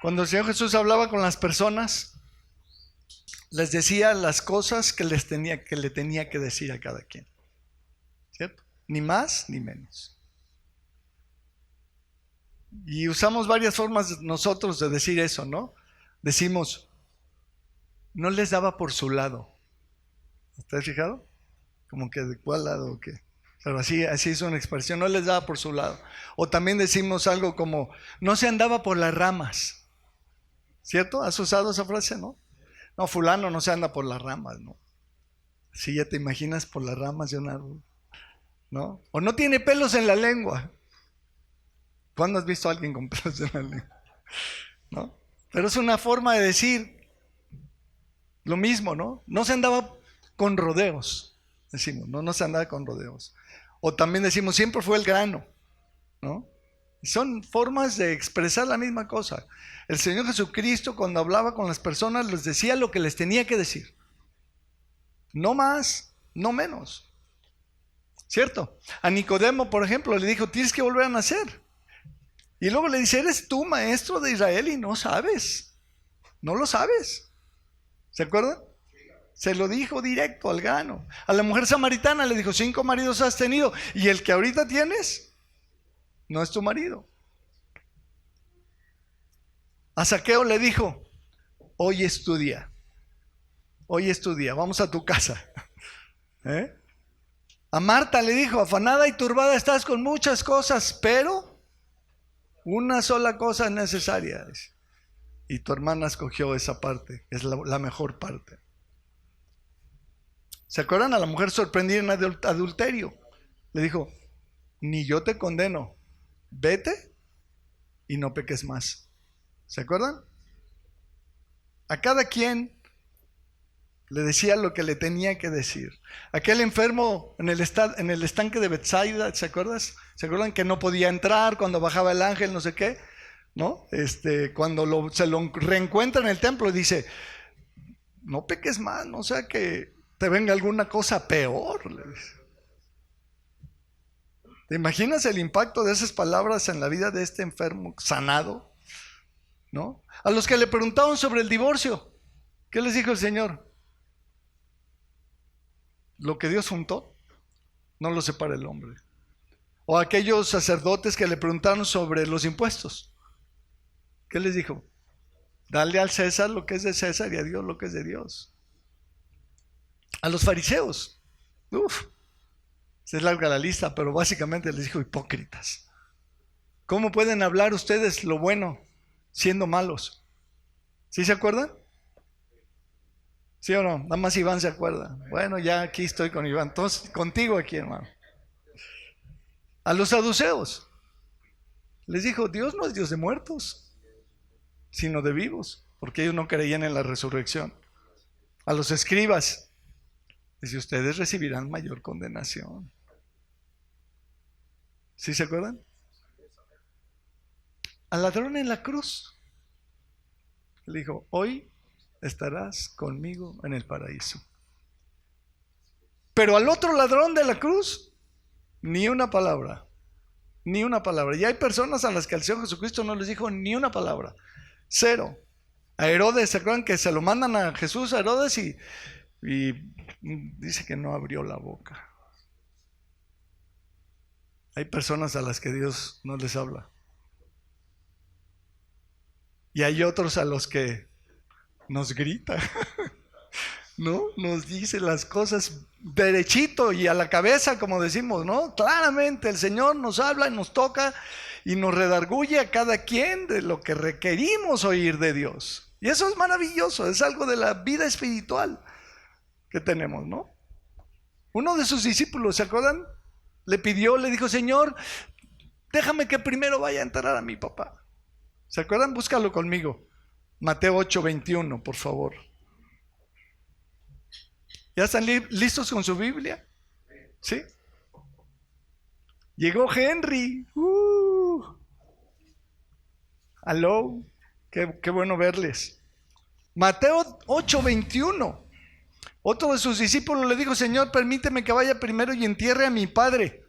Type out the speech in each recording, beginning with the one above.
Cuando el Señor Jesús hablaba con las personas, les decía las cosas que le tenía que decir a cada quien, ¿cierto? Ni más ni menos. Y usamos varias formas nosotros de decir eso, ¿no? Decimos, no les daba por su lado. ¿Te has fijado? Como que de cuál lado o qué. Pero así es una expresión, no les daba por su lado. O también decimos algo como, no se andaba por las ramas. ¿Cierto? ¿Has usado esa frase, no? No, fulano no se anda por las ramas, ¿no? Sí, ya te imaginas por las ramas de un árbol, ¿no? O no tiene pelos en la lengua. ¿Cuándo has visto a alguien con pelos en la lengua? ¿No? Pero es una forma de decir lo mismo, ¿no? No se andaba con rodeos, decimos, no se andaba con rodeos. O también decimos, siempre fue el grano, ¿no? Son formas de expresar la misma cosa. El Señor Jesucristo, cuando hablaba con las personas, les decía lo que les tenía que decir. No más, no menos. ¿Cierto? A Nicodemo, por ejemplo, le dijo, tienes que volver a nacer. Y luego le dice, eres tú maestro de Israel y no sabes. No lo sabes. ¿Se acuerdan? Se lo dijo directo al grano. A la mujer samaritana le dijo, 5 maridos has tenido y el que ahorita tienes no es tu marido. A Zaqueo le dijo, hoy es tu día, vamos a tu casa. A Marta le dijo, afanada y turbada estás con muchas cosas, pero una sola cosa es necesaria. Y tu hermana escogió esa parte, es la mejor parte. ¿Se acuerdan? A la mujer sorprendida en adulterio le dijo, ni yo te condeno, vete y no peques más. ¿Se acuerdan? A cada quien le decía lo que le tenía que decir. Aquel enfermo en el estanque de Betsaida, ¿se acuerdan? ¿Se acuerdan que no podía entrar cuando bajaba el ángel, no sé qué? ¿No? Cuando se lo reencuentra en el templo, dice, no peques más, no sea que te venga alguna cosa peor, le dice. ¿Te imaginas el impacto de esas palabras en la vida de este enfermo sanado? ¿No? A los que le preguntaban sobre el divorcio, ¿qué les dijo el Señor? Lo que Dios juntó, no lo separa el hombre. O a aquellos sacerdotes que le preguntaron sobre los impuestos, ¿qué les dijo? Dale al César lo que es de César y a Dios lo que es de Dios. A los fariseos, es larga la lista, pero básicamente les dijo hipócritas. ¿Cómo pueden hablar ustedes lo bueno siendo malos? ¿Sí se acuerdan? ¿Sí o no? Nada más Iván se acuerda. Bueno, ya aquí estoy con Iván. Entonces, contigo aquí, hermano. A los saduceos les dijo, Dios no es Dios de muertos, sino de vivos, porque ellos no creían en la resurrección. A los escribas dice, ustedes recibirán mayor condenación. ¿Sí se acuerdan? Al ladrón en la cruz le dijo, hoy estarás conmigo en el paraíso. Pero al otro ladrón de la cruz, ni una palabra. Ni una palabra. Y hay personas a las que el Señor Jesucristo no les dijo ni una palabra. Cero. A Herodes, ¿se acuerdan que se lo mandan a Jesús, a Herodes? Y dice que no abrió la boca. Hay personas a las que Dios no les habla. Y hay otros a los que nos grita, ¿no? Nos dice las cosas derechito y a la cabeza, como decimos, ¿no? Claramente el Señor nos habla y nos toca y nos redarguye a cada quien de lo que requerimos oír de Dios. Y eso es maravilloso, es algo de la vida espiritual que tenemos, ¿no? Uno de sus discípulos, ¿se acuerdan? Le dijo, Señor, déjame que primero vaya a enterrar a mi papá. ¿Se acuerdan? Búscalo conmigo. Mateo 8:21, por favor. ¿Ya están listos con su Biblia? ¿Sí? Llegó Henry. Aló. Qué bueno verles. Mateo 8:21. Otro de sus discípulos le dijo, Señor, permíteme que vaya primero y entierre a mi padre.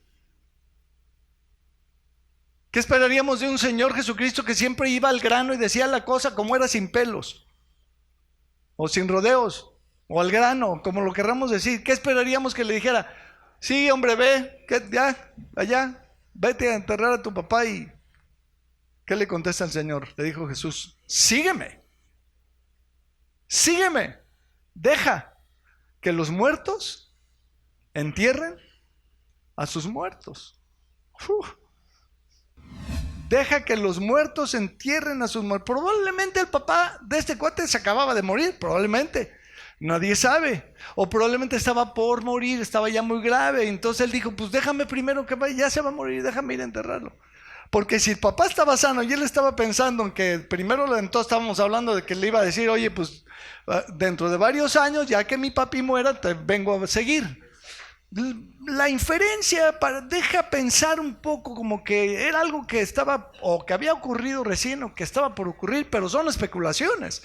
¿Qué esperaríamos de un Señor Jesucristo que siempre iba al grano y decía la cosa como era, sin pelos? O sin rodeos, o al grano, como lo querramos decir. ¿Qué esperaríamos que le dijera? Sí, hombre, ve, ya, allá, vete a enterrar a tu papá. ¿Y qué le contesta el Señor? Le dijo Jesús: sígueme, sígueme, deja que los muertos entierren a sus muertos. Deja que los muertos entierren a sus muertos. Probablemente el papá de este cuate se acababa de morir, probablemente. Nadie sabe. O probablemente estaba por morir, estaba ya muy grave. Entonces él dijo: pues déjame primero que vaya, ya se va a morir, déjame ir a enterrarlo. Porque si el papá estaba sano y él estaba pensando en que primero, entonces estábamos hablando de que le iba a decir: oye, pues dentro de varios años, ya que mi papi muera, te vengo a seguir. La inferencia deja pensar un poco como que era algo que estaba, o que había ocurrido recién, o que estaba por ocurrir, pero son especulaciones.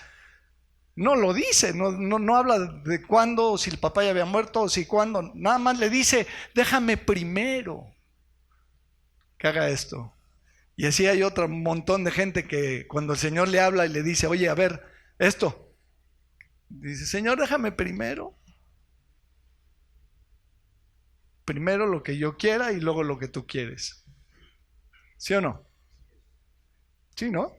No lo dice, no habla de cuándo, o si el papá ya había muerto, o si cuándo. Nada más le dice: déjame primero que haga esto. Y así hay otro montón de gente que cuando el Señor le habla y le dice: oye, a ver, esto, dice: Señor, déjame primero lo que yo quiera y luego lo que tú quieres. ¿Sí o no? Sí, ¿no?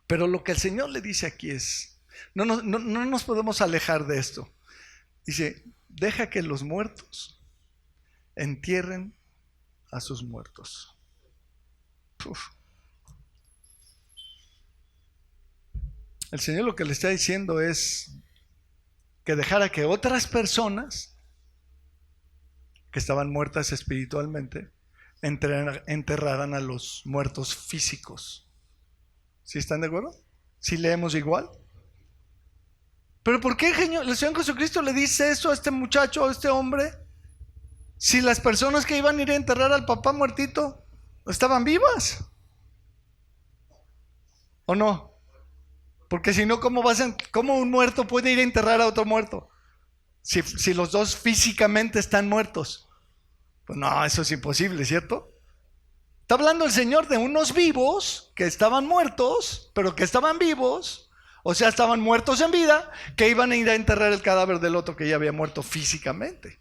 Pero lo que el Señor le dice aquí es, no nos podemos alejar de esto. Dice: deja que los muertos entierren a sus muertos. Uf. El Señor lo que le está diciendo es que dejara que otras personas que estaban muertas espiritualmente enterraran a los muertos físicos. ¿Sí están de acuerdo? ¿Sí leemos igual? ¿Pero por qué el Señor Jesucristo le dice eso a este muchacho, a este hombre? Si las personas que iban a ir a enterrar al papá muertito estaban vivas. ¿O no? Porque si no, ¿cómo un muerto puede ir a enterrar a otro muerto? Si los dos físicamente están muertos. Pues no, eso es imposible, ¿cierto? Está hablando el Señor de unos vivos que estaban muertos, pero que estaban vivos, o sea, estaban muertos en vida, que iban a ir a enterrar el cadáver del otro que ya había muerto físicamente.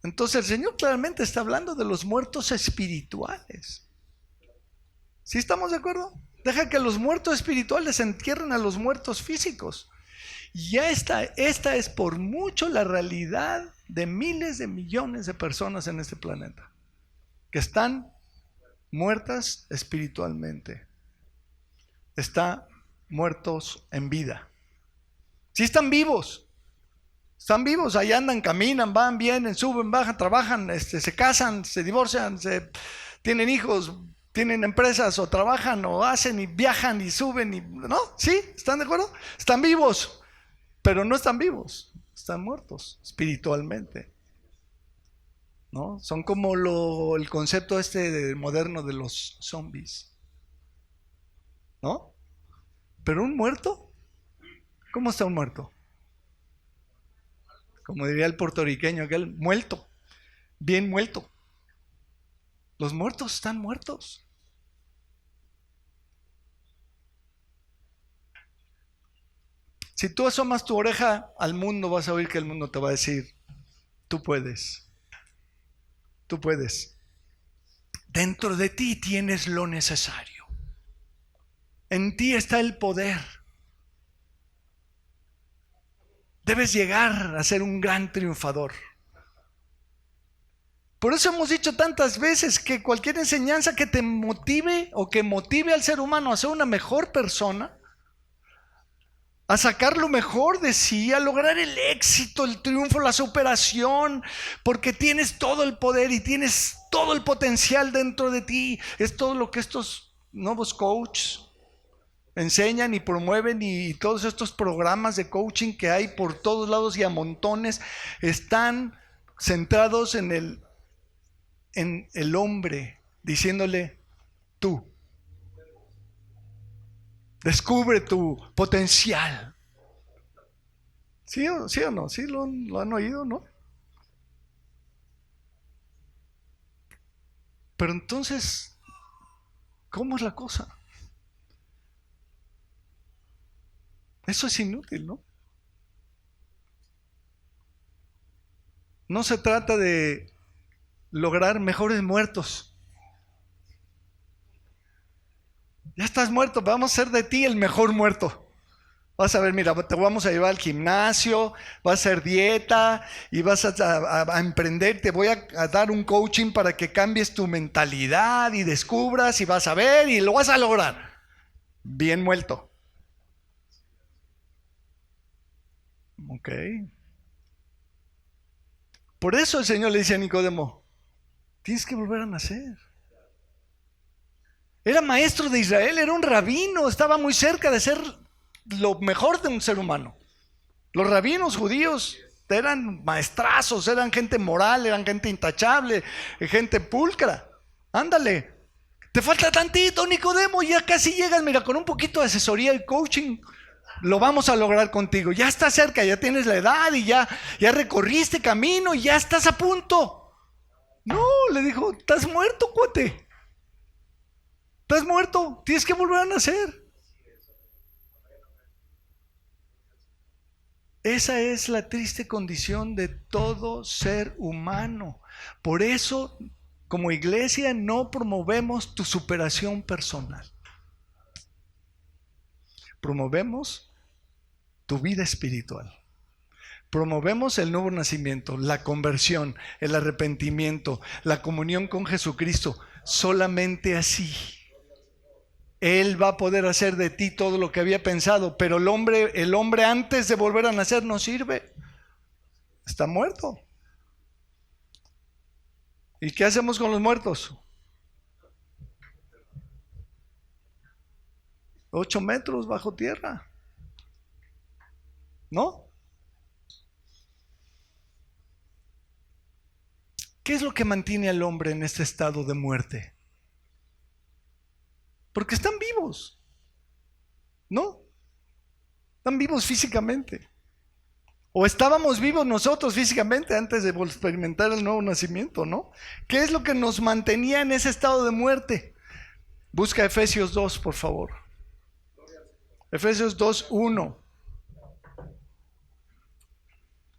Entonces el Señor claramente está hablando de los muertos espirituales. ¿Sí estamos de acuerdo? Deja que los muertos espirituales entierren a los muertos físicos. Y ya esta es por mucho la realidad de miles de millones de personas en este planeta, que están muertas espiritualmente. Están muertos en vida. Sí están vivos. Están vivos, ahí andan, caminan, van, vienen, suben, bajan, trabajan, se casan, se divorcian, tienen hijos, tienen empresas, o trabajan, o hacen, y viajan, y suben, y ¿no? ¿Sí? ¿Están de acuerdo? Están vivos, pero no están vivos, están muertos espiritualmente, ¿no? Son como el concepto moderno de los zombies, ¿no? Pero un muerto, ¿cómo está un muerto? Como diría el puertorriqueño aquel: muerto, bien muerto. Los muertos están muertos. Si tú asomas tu oreja al mundo, vas a oír que el mundo te va a decir: tú puedes, tú puedes. Dentro de ti tienes lo necesario. En ti está el poder. Debes llegar a ser un gran triunfador. Por eso hemos dicho tantas veces que cualquier enseñanza que te motive o que motive al ser humano a ser una mejor persona, a sacar lo mejor de sí, a lograr el éxito, el triunfo, la superación, porque tienes todo el poder y tienes todo el potencial dentro de ti. Es todo lo que estos nuevos coaches enseñan y promueven, y todos estos programas de coaching que hay por todos lados y a montones están centrados en el hombre, diciéndole: tú descubre tu potencial. ¿Sí o no? ¿Sí lo han oído, no? Pero entonces, ¿cómo es la cosa? Eso es inútil, ¿no? No se trata de lograr mejores muertos. Ya estás muerto, vamos a hacer de ti el mejor muerto. Vas a ver, mira, te vamos a llevar al gimnasio, vas a hacer dieta y vas a emprender. Te voy a dar un coaching para que cambies tu mentalidad y descubras y vas a ver y lo vas a lograr. Bien muerto. Ok. Por eso el Señor le dice a Nicodemo, tienes que volver a nacer. Era maestro de Israel, era un rabino, estaba muy cerca de ser lo mejor de un ser humano. Los rabinos judíos eran maestrazos, eran gente moral, eran gente intachable, gente pulcra. Ándale, te falta tantito, Nicodemo, ya casi llegas, mira, con un poquito de asesoría y coaching lo vamos a lograr contigo. Ya estás cerca, ya tienes la edad y ya recorriste camino y ya estás a punto. No, le dijo, estás muerto, cuate. Estás muerto, tienes que volver a nacer. Esa es la triste condición de todo ser humano. Por eso, como iglesia, no promovemos tu superación personal. Promovemos tu vida espiritual. Promovemos el nuevo nacimiento, la conversión, el arrepentimiento, la comunión con Jesucristo. Solamente así Él va a poder hacer de ti todo lo que había pensado, pero el hombre antes de volver a nacer no sirve. Está muerto. ¿Y qué hacemos con los muertos? 8 metros bajo tierra. ¿No? ¿Qué es lo que mantiene al hombre en este estado de muerte? Porque están vivos. ¿No? Están vivos físicamente. O estábamos vivos nosotros físicamente antes de experimentar el nuevo nacimiento, ¿no? ¿Qué es lo que nos mantenía en ese estado de muerte? Busca Efesios 2, por favor. Efesios 2:1.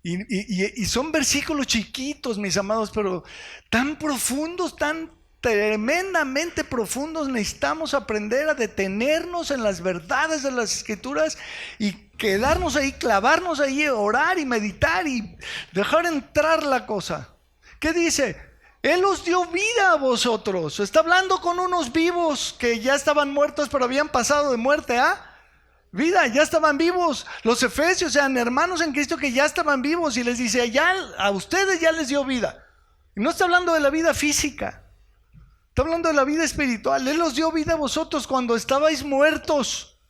Y son versículos chiquitos, mis amados, pero tan profundos, tan tremendamente profundos. Necesitamos aprender a detenernos en las verdades de las Escrituras y quedarnos ahí, clavarnos ahí, orar y meditar y dejar entrar la cosa. ¿Qué dice? Él os dio vida a vosotros. Está hablando con unos vivos que ya estaban muertos, pero habían pasado de muerte a vida, ya estaban vivos. Los efesios eran hermanos en Cristo que ya estaban vivos y les dice, ya a ustedes ya les dio vida. Y no está hablando de la vida física, está hablando de la vida espiritual. Él os dio vida a vosotros cuando estabais muertos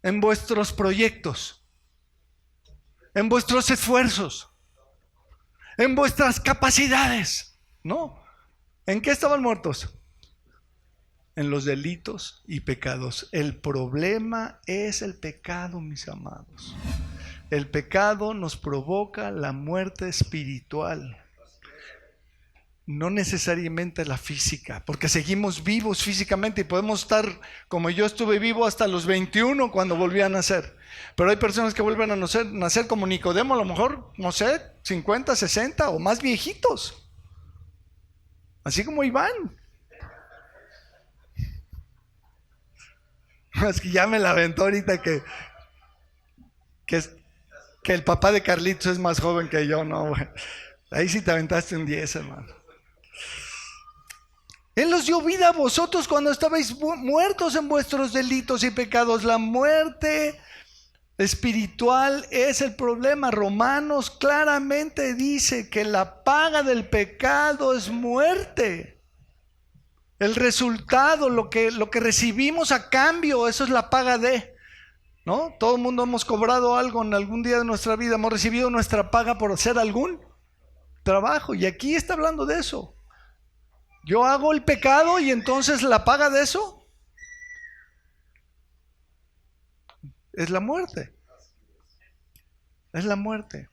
en vuestros proyectos, en vuestros esfuerzos, en vuestras capacidades. ¿No? ¿En qué estaban muertos? En los delitos y pecados. El problema es el pecado, mis amados. El pecado nos provoca la muerte espiritual, no necesariamente la física, porque seguimos vivos físicamente y podemos estar como yo estuve vivo hasta los 21 cuando volví a nacer. Pero hay personas que vuelven a nacer como Nicodemo, a lo mejor, no sé, 50, 60 o más viejitos. Así como Iván. Es que ya me la aventó ahorita que el papá de Carlitos es más joven que yo, no, güey. Ahí sí te aventaste un 10, hermano. Él os dio vida a vosotros cuando estabais muertos en vuestros delitos y pecados. La muerte espiritual es el problema. Romanos claramente dice que la paga del pecado es muerte. El resultado, lo que recibimos a cambio, eso es la paga de, ¿no? Todo el mundo hemos cobrado algo en algún día de nuestra vida, hemos recibido nuestra paga por hacer algún trabajo. Y aquí está hablando de eso. Yo hago el pecado y entonces la paga de eso es la muerte. Es la muerte.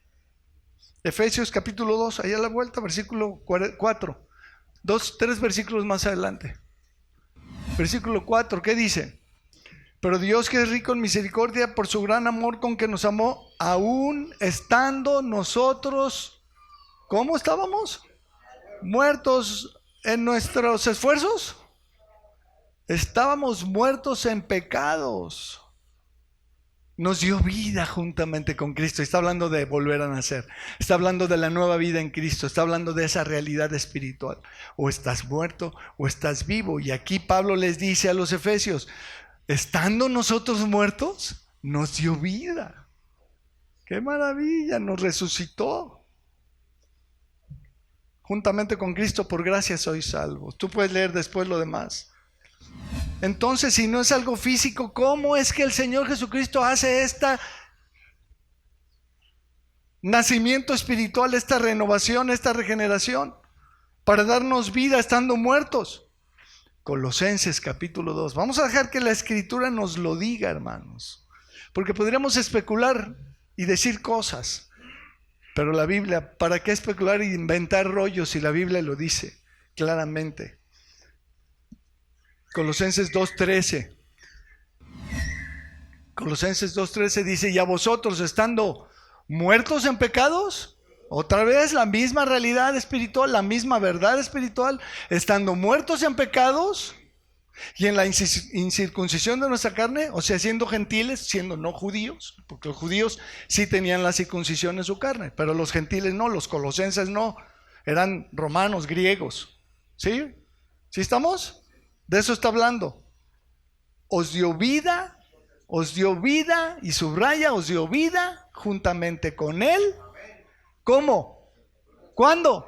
Efesios capítulo 2, allá a la vuelta, versículo 4. 3 versículos más adelante. Versículo 4, ¿qué dice? Pero Dios, que es rico en misericordia, por su gran amor con que nos amó, aún estando nosotros, ¿cómo estábamos? Muertos en nuestros esfuerzos. Estábamos muertos en pecados. Nos dio vida juntamente con Cristo. Está hablando de volver a nacer. Está hablando de la nueva vida en Cristo. Está hablando de esa realidad espiritual. O estás muerto o estás vivo. Y aquí Pablo les dice a los efesios, estando nosotros muertos, nos dio vida. ¡Qué maravilla! Nos resucitó. Juntamente con Cristo, por gracia sois salvos. Tú puedes leer después lo demás. Entonces, si no es algo físico, ¿cómo es que el Señor Jesucristo hace este nacimiento espiritual, esta renovación, esta regeneración, para darnos vida estando muertos? Colosenses capítulo 2. Vamos a dejar que la Escritura nos lo diga, hermanos, porque podríamos especular y decir cosas, pero la Biblia, ¿para qué especular e inventar rollos si la Biblia lo dice claramente? Colosenses 2:13. Colosenses 2:13 dice, y a vosotros, estando muertos en pecados, otra vez la misma realidad espiritual, la misma verdad espiritual, estando muertos en pecados y en la incircuncisión de nuestra carne, o sea, siendo gentiles, siendo no judíos, porque los judíos sí tenían la circuncisión en su carne, pero los gentiles no, los colosenses no, eran romanos, griegos. ¿Sí? ¿Sí estamos? De eso está hablando. Os dio vida, y subraya, os dio vida juntamente con Él. ¿Cómo? ¿Cuándo?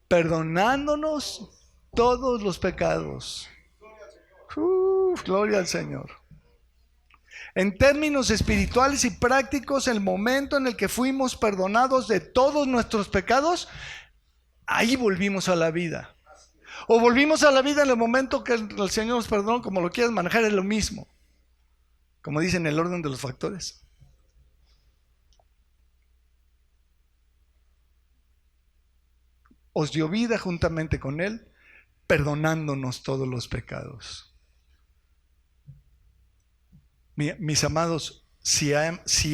Perdonándonos todos los pecados. Gloria al Señor. En términos espirituales y prácticos, el momento en el que fuimos perdonados de todos nuestros pecados, ahí volvimos a la vida. O volvimos a la vida en el momento que el Señor nos perdonó, como lo quieras manejar, es lo mismo. Como dicen, el orden de los factores. Os dio vida juntamente con Él, perdonándonos todos los pecados. Mis amados, si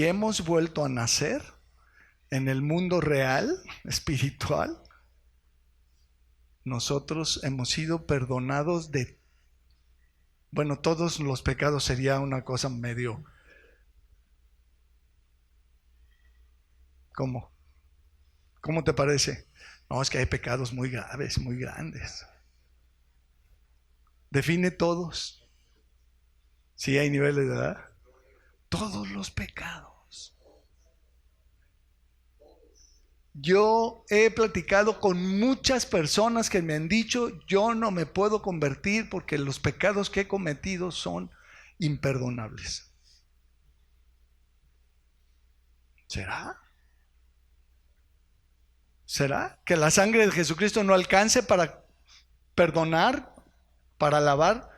hemos vuelto a nacer en el mundo real, espiritual, nosotros hemos sido perdonados de, bueno, todos los pecados sería una cosa medio, ¿cómo? ¿Cómo te parece? No, es que hay pecados muy graves, muy grandes. Define todos. Sí, hay niveles, ¿verdad? Todos los pecados. Yo he platicado con muchas personas que me han dicho, yo no me puedo convertir porque los pecados que he cometido son imperdonables. ¿Será? ¿Será que la sangre de Jesucristo no alcance para perdonar, para lavar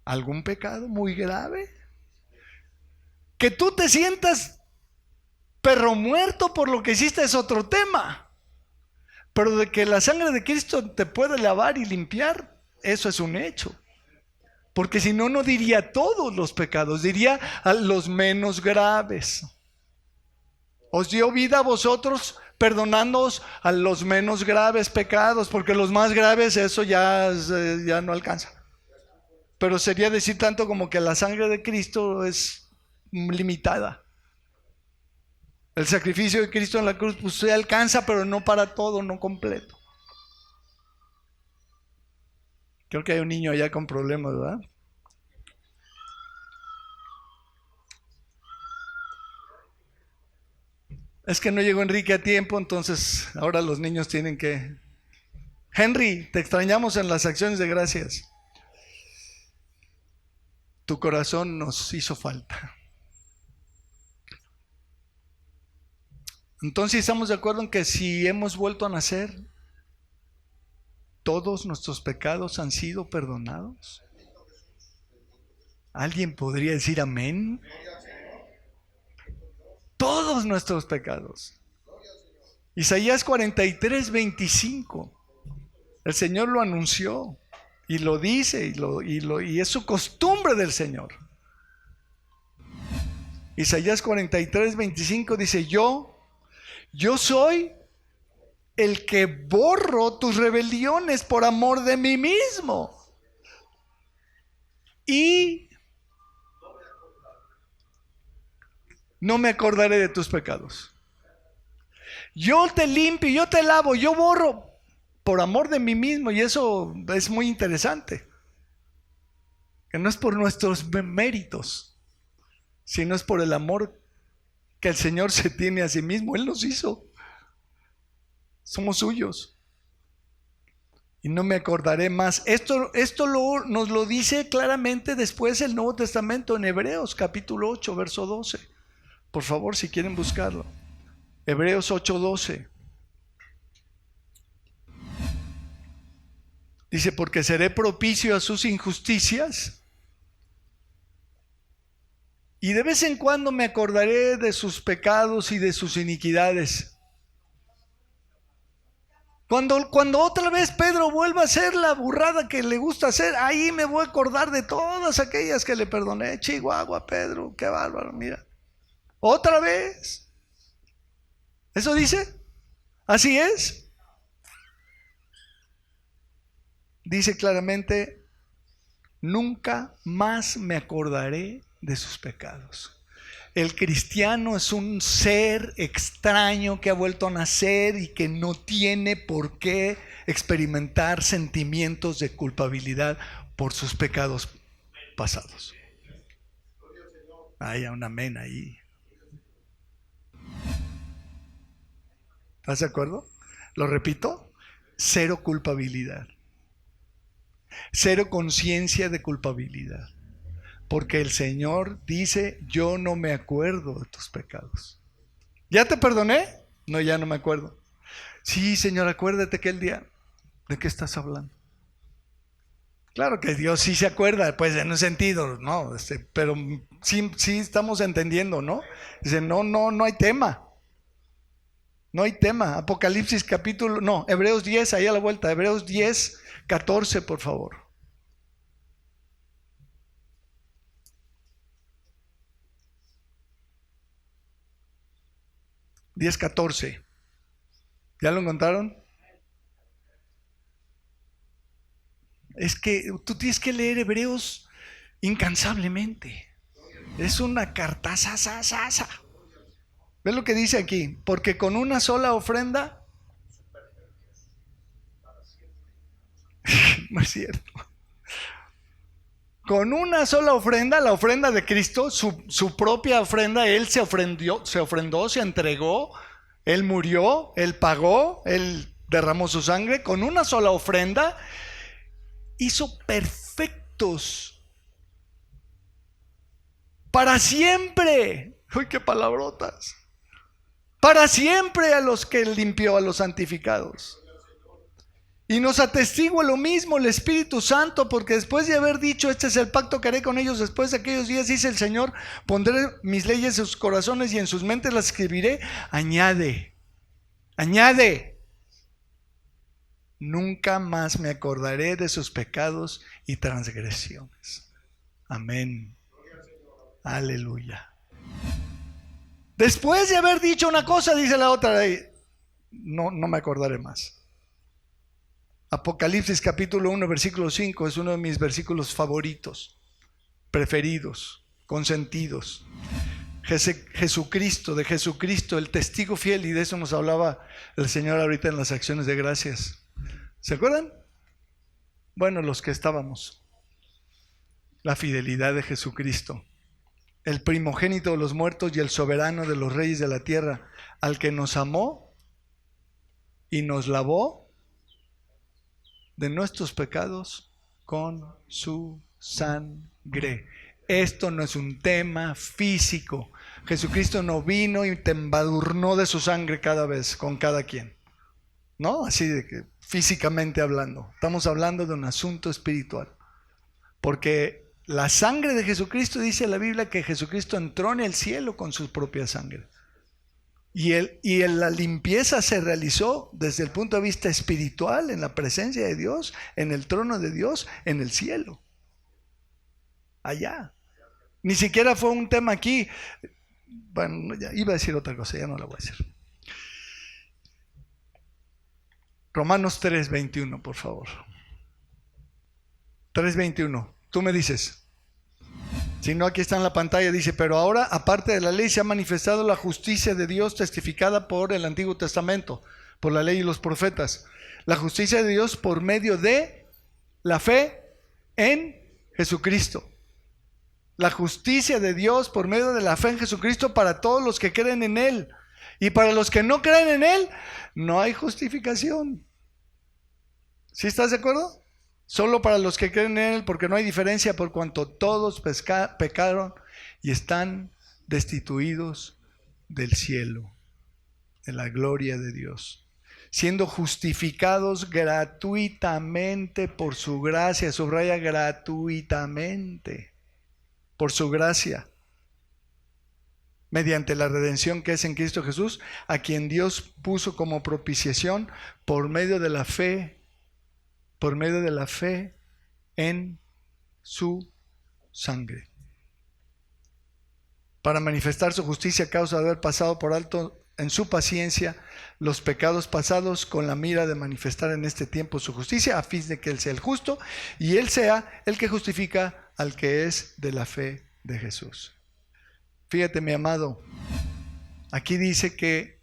algún pecado muy grave? Que tú te sientas perro muerto por lo que hiciste es otro tema, pero de que la sangre de Cristo te puede lavar y limpiar, eso es un hecho. Porque si no, no diría todos los pecados, diría a los menos graves. Os dio vida a vosotros perdonándoos a los menos graves pecados, porque los más graves eso ya no alcanza. Pero sería decir tanto como que la sangre de Cristo es limitada. El sacrificio de Cristo en la cruz pues se alcanza, pero no para todo, no completo. Creo que hay un niño allá con problemas, ¿verdad? Es que no llegó Enrique a tiempo, entonces ahora los niños tienen que... Henry, te extrañamos en las acciones de gracias. Tu corazón nos hizo falta. Entonces estamos de acuerdo en que si hemos vuelto a nacer, todos nuestros pecados han sido perdonados. ¿Alguien podría decir amén? Todos nuestros pecados. Isaías 43:25. El Señor lo anunció y lo dice y es su costumbre del Señor. Isaías 43:25 dice: yo soy el que borro tus rebeliones por amor de mí mismo. Y no me acordaré de tus pecados. Yo te limpio, yo te lavo, yo borro por amor de mí mismo. Y eso es muy interesante. Que no es por nuestros méritos, sino es por el amor que el Señor se tiene a sí mismo. Él nos hizo. Somos suyos. Y no me acordaré más. Esto nos lo dice claramente después el Nuevo Testamento en Hebreos capítulo 8, verso 12. Por favor, si quieren buscarlo. Hebreos 8:12. Dice: porque seré propicio a sus injusticias, y de vez en cuando me acordaré de sus pecados y de sus iniquidades. Cuando otra vez Pedro vuelva a hacer la burrada que le gusta hacer, ahí me voy a acordar de todas aquellas que le perdoné. Chihuahua, Pedro, qué bárbaro, mira. Otra vez. ¿Eso dice? ¿Así es? Dice claramente: nunca más me acordaré de sus pecados. El cristiano es un ser extraño que ha vuelto a nacer y que no tiene por qué experimentar sentimientos de culpabilidad por sus pecados pasados. Hay un amén ahí. ¿Estás de acuerdo? Lo repito: cero culpabilidad, cero conciencia de culpabilidad. Porque el Señor dice: yo no me acuerdo de tus pecados. ¿Ya te perdoné? No, ya no me acuerdo. Sí, Señor, acuérdate aquel día. ¿De qué estás hablando? Claro que Dios sí se acuerda, pues en un sentido, ¿no? Pero sí estamos entendiendo, ¿no? Dice: no hay tema. No hay tema. Apocalipsis capítulo, no, Hebreos 10, ahí a la vuelta. Hebreos 10:14, por favor. 10:14. ¿Ya lo encontraron? Es que tú tienes que leer Hebreos incansablemente. Es una cartaza. ¿Ves lo que dice aquí? Porque con una sola ofrenda. No es cierto. Con una sola ofrenda, la ofrenda de Cristo, su propia ofrenda, Él se ofrendó, se entregó, Él murió, Él pagó, Él derramó su sangre. Con una sola ofrenda hizo perfectos para siempre. ¡Uy, qué palabrotas! Para siempre a los que limpió, a los santificados. Y nos atestigua lo mismo el Espíritu Santo, porque después de haber dicho: este es el pacto que haré con ellos después de aquellos días, dice el Señor, pondré mis leyes en sus corazones y en sus mentes las escribiré. Añade, nunca más me acordaré de sus pecados y transgresiones. Amén. Aleluya. Después de haber dicho una cosa, dice la otra: no me acordaré más. Apocalipsis capítulo 1, versículo 5 es uno de mis versículos favoritos, preferidos, consentidos. Jesucristo, el testigo fiel, y de eso nos hablaba el Señor ahorita en las acciones de gracias. ¿Se acuerdan? Bueno, los que estábamos. La fidelidad de Jesucristo, el primogénito de los muertos y el soberano de los reyes de la tierra, al que nos amó y nos lavó de nuestros pecados con su sangre. Esto no es un tema físico. Jesucristo no vino y te embadurnó de su sangre cada vez, con cada quien. No, así de que físicamente hablando. Estamos hablando de un asunto espiritual. Porque la sangre de Jesucristo, dice la Biblia, que Jesucristo entró en el cielo con su propia sangre. La limpieza se realizó desde el punto de vista espiritual, en la presencia de Dios, en el trono de Dios, en el cielo. Allá. Ni siquiera fue un tema aquí. Bueno, ya iba a decir otra cosa, ya no la voy a decir. Romanos 3:21, por favor. 3:21. Tú me dices. Si no, aquí está en la pantalla, dice: pero ahora, aparte de la ley, se ha manifestado la justicia de Dios testificada por el Antiguo Testamento, por la ley y los profetas. La justicia de Dios por medio de la fe en Jesucristo. La justicia de Dios por medio de la fe en Jesucristo para todos los que creen en Él. Y para los que no creen en Él, no hay justificación. ¿Sí estás de acuerdo? Solo para los que creen en Él, porque no hay diferencia, por cuanto todos pecaron y están destituidos del cielo, de la gloria de Dios, siendo justificados gratuitamente por su gracia. Subraya: gratuitamente, por su gracia, mediante la redención que es en Cristo Jesús, a quien Dios puso como propiciación por medio de la fe en su sangre, para manifestar su justicia a causa de haber pasado por alto en su paciencia los pecados pasados, con la mira de manifestar en este tiempo su justicia, a fin de que Él sea el justo y Él sea el que justifica al que es de la fe de Jesús. Fíjate, mi amado, aquí dice que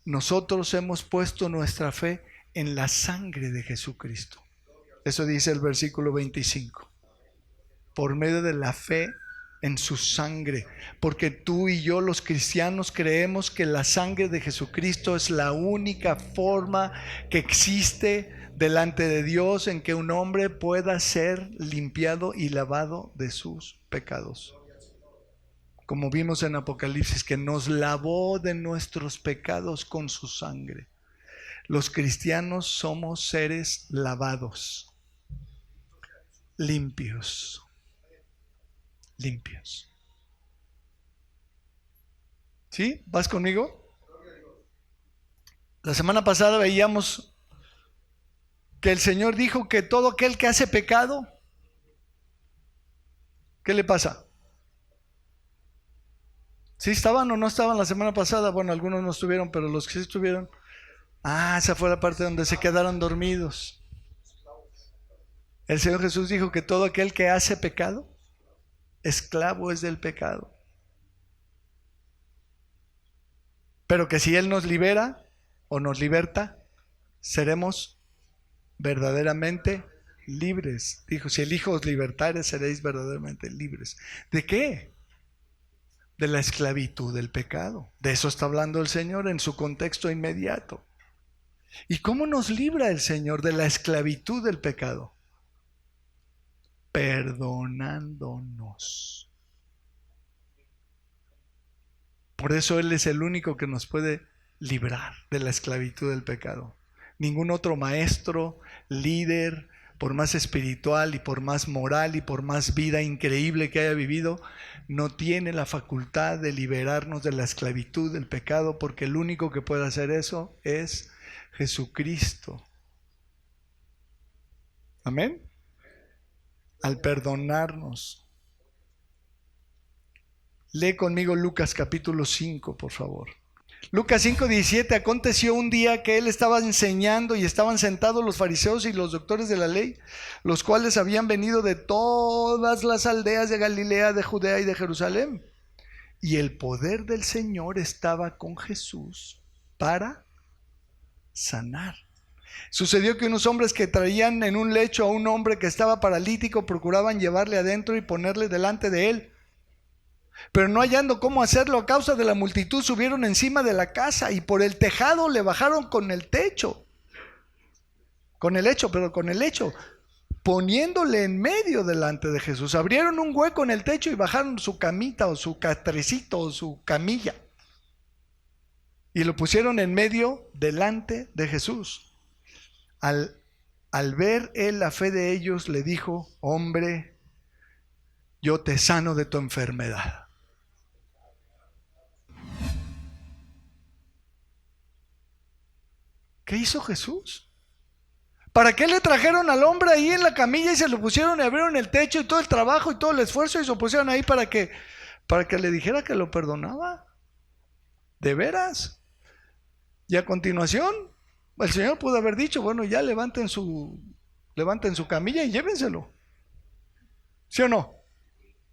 nosotros hemos puesto nuestra fe en la sangre de Jesucristo. Eso dice el versículo 25. Por medio de la fe en su sangre. Porque tú y yo, los cristianos, creemos que la sangre de Jesucristo es la única forma que existe delante de Dios en que un hombre pueda ser limpiado y lavado de sus pecados. Como vimos en Apocalipsis, que nos lavó de nuestros pecados con su sangre. Los cristianos somos seres lavados, limpios. ¿Sí? ¿Vas conmigo? La semana pasada veíamos que el Señor dijo que todo aquel que hace pecado, ¿qué le pasa? ¿Sí estaban o no estaban la semana pasada? Bueno, algunos no estuvieron, pero los que sí estuvieron. Esa fue la parte donde se quedaron dormidos. El Señor Jesús dijo que todo aquel que hace pecado, esclavo es del pecado. Pero que si Él nos libera o nos liberta, seremos verdaderamente libres. Dijo: si el Hijo os libertare, seréis verdaderamente libres. ¿De qué? De la esclavitud del pecado. De eso está hablando el Señor en su contexto inmediato. ¿Y cómo nos libra el Señor de la esclavitud del pecado? Perdonándonos. Por eso Él es el único que nos puede librar de la esclavitud del pecado. Ningún otro maestro, líder, por más espiritual y por más moral y por más vida increíble que haya vivido, no tiene la facultad de liberarnos de la esclavitud del pecado, porque el único que puede hacer eso es Jesucristo. Amén. Al perdonarnos. Lee conmigo Lucas capítulo 5, por favor. Lucas 5:17. Aconteció un día que Él estaba enseñando y estaban sentados los fariseos y los doctores de la ley, los cuales habían venido de todas las aldeas de Galilea, de Judea y de Jerusalén. Y el poder del Señor estaba con Jesús para sanar. Sucedió que unos hombres que traían en un lecho a un hombre que estaba paralítico procuraban llevarle adentro y ponerle delante de él. Pero no hallando cómo hacerlo a causa de la multitud, subieron encima de la casa y por el tejado le bajaron con el lecho, poniéndole en medio delante de Jesús. Abrieron un hueco en el techo y bajaron su camita o su catrecito o su camilla y lo pusieron en medio delante de Jesús. Al ver Él la fe de ellos, le dijo: hombre, yo te sano de tu enfermedad. ¿Qué hizo Jesús? ¿Para qué le trajeron al hombre ahí en la camilla y se lo pusieron y abrieron el techo y todo el trabajo y todo el esfuerzo y se lo pusieron ahí para que le dijera que lo perdonaba? ¿De veras? Y a continuación, el Señor pudo haber dicho, bueno, ya levanten su camilla y llévenselo. ¿Sí o no?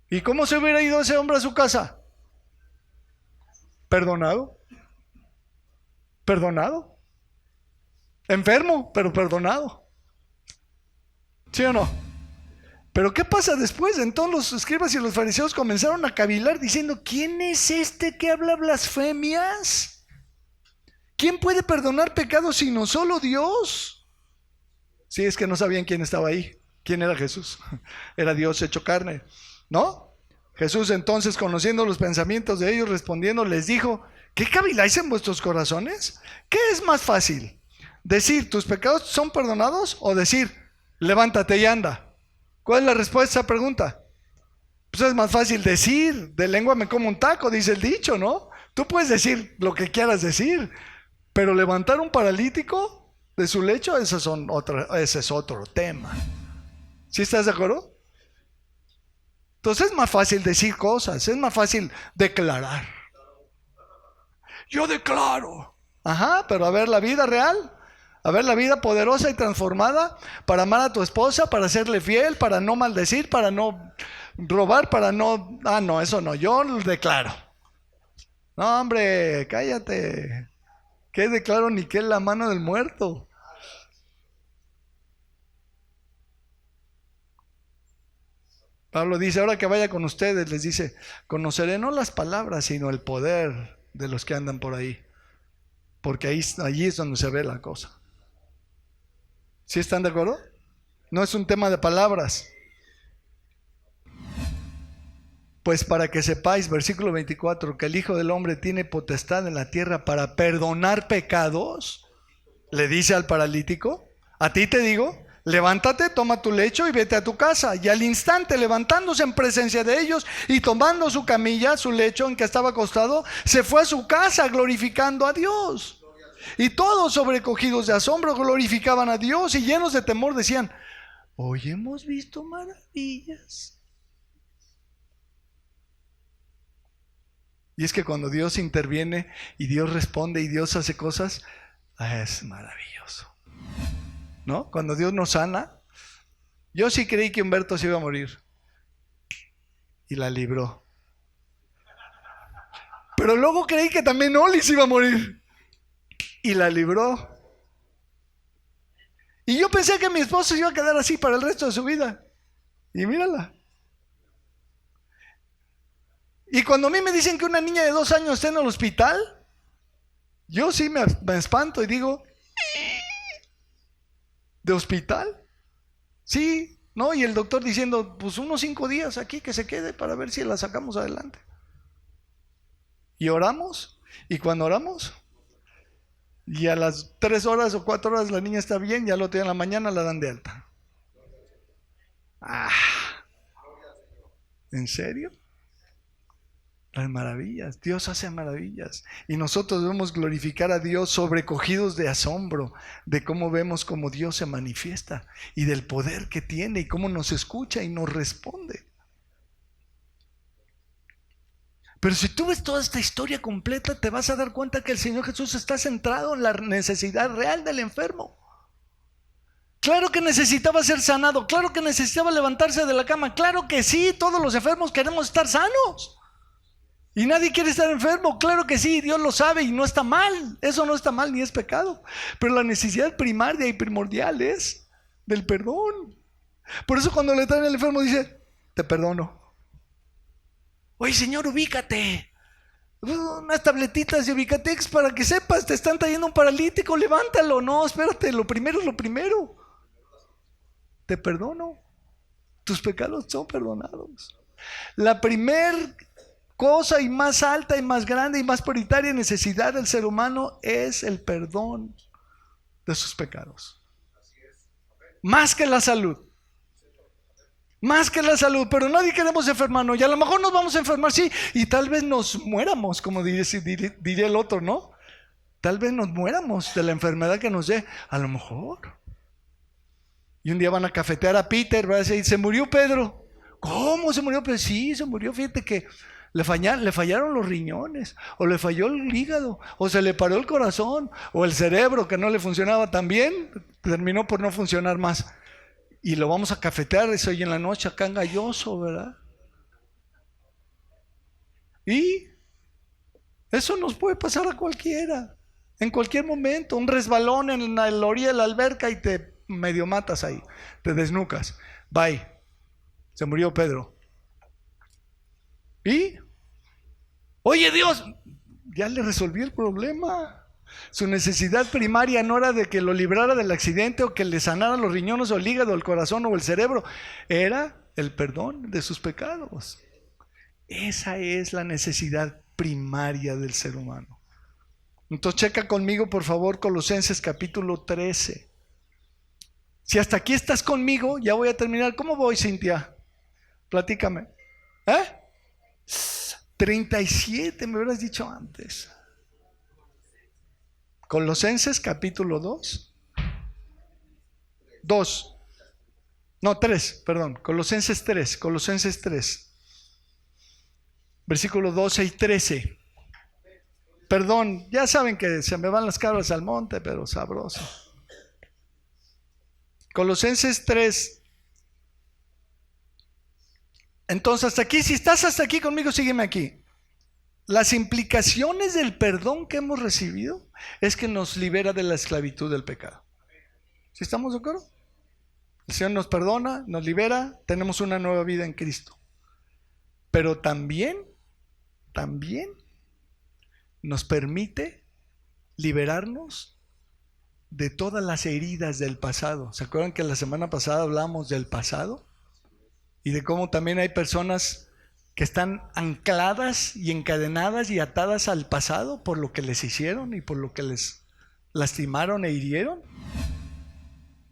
¿Y cómo se hubiera ido ese hombre a su casa? Perdonado. Perdonado. Enfermo, pero perdonado. ¿Sí o no? Pero ¿qué pasa después? Entonces los escribas y los fariseos comenzaron a cavilar diciendo, ¿quién es este que habla blasfemias? ¿Quién puede perdonar pecados sino solo Dios? Sí, es que no sabían quién estaba ahí. ¿Quién era Jesús? Era Dios hecho carne, ¿no? Jesús entonces, conociendo los pensamientos de ellos, respondiendo, les dijo, ¿qué caviláis en vuestros corazones? ¿Qué es más fácil? ¿Decir, tus pecados son perdonados? ¿O decir, levántate y anda? ¿Cuál es la respuesta a esa pregunta? Pues es más fácil decir, de lengua me como un taco, dice el dicho, ¿no? Tú puedes decir lo que quieras decir, pero levantar un paralítico de su lecho, ese es otro tema. ¿Sí estás de acuerdo? Entonces es más fácil decir cosas, es más fácil declarar. Yo declaro. Ajá, pero a ver la vida real, a ver la vida poderosa y transformada para amar a tu esposa, para serle fiel, para no maldecir, para no robar, para no... Ah, no, eso no, yo lo declaro. No, hombre, cállate. ¿Qué declaro ni qué es la mano del muerto? Pablo dice, ahora que vaya con ustedes, les dice, conoceré no las palabras, sino el poder de los que andan por ahí. Porque allí es donde se ve la cosa. ¿Sí están de acuerdo? No es un tema de palabras. Pues para que sepáis, versículo 24, que el Hijo del Hombre tiene potestad en la tierra para perdonar pecados, le dice al paralítico, a ti te digo, levántate, toma tu lecho y vete a tu casa. Y al instante, levantándose en presencia de ellos y tomando su camilla, su lecho en que estaba acostado, se fue a su casa glorificando a Dios. Y todos, sobrecogidos de asombro, glorificaban a Dios y llenos de temor decían, hoy hemos visto maravillas. Y es que cuando Dios interviene y Dios responde y Dios hace cosas, es maravilloso, ¿no? Cuando Dios nos sana, yo sí creí que Humberto se iba a morir y la libró. Pero luego creí que también Oli se iba a morir y la libró. Y yo pensé que mi esposo se iba a quedar así para el resto de su vida. Y mírala. Y cuando a mí me dicen que una niña de 2 años está en el hospital, yo sí me espanto y digo, ¿de hospital? Sí, ¿no? Y el doctor diciendo, pues unos 5 días aquí que se quede para ver si la sacamos adelante. Y oramos, y cuando oramos, y a las 3 horas o 4 horas la niña está bien, ya lo otro día en la mañana la dan de alta. ¿En serio? Las maravillas, Dios hace maravillas y nosotros debemos glorificar a Dios sobrecogidos de asombro de cómo vemos cómo Dios se manifiesta y del poder que tiene y cómo nos escucha y nos responde. Pero si tú ves toda esta historia completa, te vas a dar cuenta que el Señor Jesús está centrado en la necesidad real del enfermo. Claro que necesitaba ser sanado, claro que necesitaba levantarse de la cama, claro que sí, todos los enfermos queremos estar sanos. Y nadie quiere estar enfermo, claro que sí, Dios lo sabe y no está mal, eso no está mal ni es pecado. Pero la necesidad primaria y primordial es del perdón. Por eso cuando le traen al enfermo dice, te perdono. Oye Señor, ubícate. Unas tabletitas de Ubicatex para que sepas, te están trayendo un paralítico, levántalo. No, espérate, lo primero es lo primero. Te perdono, tus pecados son perdonados. La primer cosa y más alta y más grande y más prioritaria necesidad del ser humano es el perdón de sus pecados. Más que la salud. Más que la salud, pero nadie queremos enfermarnos. Y a lo mejor nos vamos a enfermar, sí, y tal vez nos muéramos, como diría el otro, ¿no? Tal vez nos muéramos de la enfermedad que nos dé, a lo mejor. Y un día van a cafetear a Peter, va a decir, se murió Pedro. ¿Cómo se murió? Pues sí, se murió, fíjate que le fallaron los riñones, o le falló el hígado, o se le paró el corazón, o el cerebro que no le funcionaba tan bien, terminó por no funcionar más. Y lo vamos a cafetear eso hoy en la noche acá en Galloso, ¿verdad? Y eso nos puede pasar a cualquiera, en cualquier momento. Un resbalón en la orilla de la alberca y te medio matas ahí, te desnucas. Bye, se murió Pedro. ¿Y? Oye Dios, ya le resolví el problema. Su necesidad primaria no era de que lo librara del accidente o que le sanara los riñones o el hígado, el corazón o el cerebro. Era el perdón de sus pecados. Esa es la necesidad primaria del ser humano. Entonces checa conmigo por favor Colosenses capítulo 13. Si hasta aquí estás conmigo, ya voy a terminar. ¿Cómo voy, Cintia? Platícame. 37, me hubieras dicho antes. Colosenses capítulo 2. 3, perdón. Colosenses 3. Versículos 12 y 13. Perdón, ya saben que se me van las cabras al monte, pero sabroso. Colosenses 3. Entonces hasta aquí, si estás hasta aquí conmigo, sígueme aquí. Las implicaciones del perdón que hemos recibido es que nos libera de la esclavitud del pecado. ¿Sí estamos de acuerdo? El Señor nos perdona, nos libera, tenemos una nueva vida en Cristo. Pero también nos permite liberarnos de todas las heridas del pasado. ¿Se acuerdan que la semana pasada hablamos del pasado? Y de cómo también hay personas que están ancladas y encadenadas y atadas al pasado por lo que les hicieron y por lo que les lastimaron e hirieron.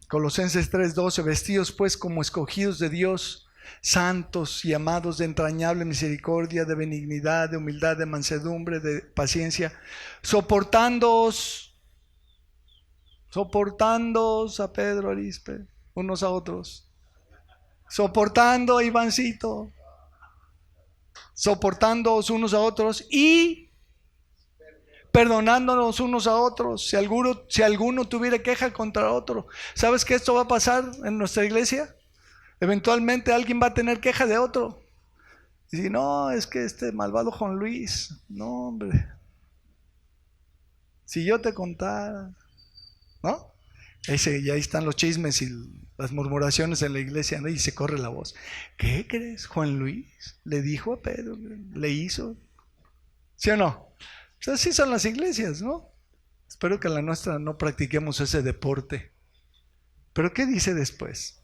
Colosenses 3:12, vestidos pues como escogidos de Dios, santos y amados de entrañable misericordia, de benignidad, de humildad, de mansedumbre, de paciencia, soportándoos a Pedro Arispe, unos a otros, soportando a Ivancito, soportándoos unos a otros y perdonándonos unos a otros, si alguno tuviera queja contra otro. ¿Sabes que esto va a pasar en nuestra iglesia? Eventualmente alguien va a tener queja de otro. Y si no, es que este malvado Juan Luis, no hombre, si yo te contara, ¿no? Y ahí están los chismes y las murmuraciones en la iglesia, ¿no? Y se corre la voz. ¿Qué crees? Juan Luis le dijo a Pedro, le hizo. ¿Sí o no? O sea, así son las iglesias, ¿no? Espero que en la nuestra no practiquemos ese deporte. Pero ¿qué dice después?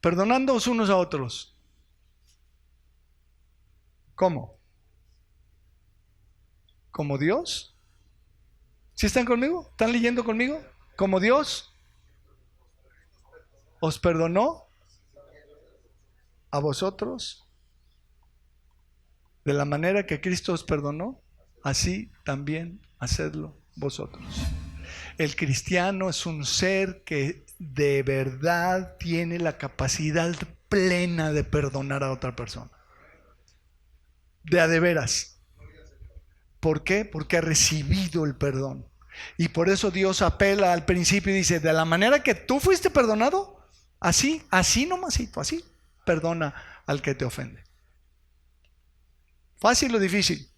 Perdonándoos unos a otros. ¿Cómo? ¿Como Dios? ¿Sí están conmigo? ¿Están leyendo conmigo? ¿Como Dios os perdonó a vosotros? De la manera que Cristo os perdonó, así también hacedlo vosotros. El cristiano es un ser que de verdad tiene la capacidad plena de perdonar a otra persona. De a de veras. ¿Por qué? Porque ha recibido el perdón. Y por eso Dios apela al principio y dice, de la manera que tú fuiste perdonado, así nomasito, así, perdona al que te ofende. ¿Fácil o difícil?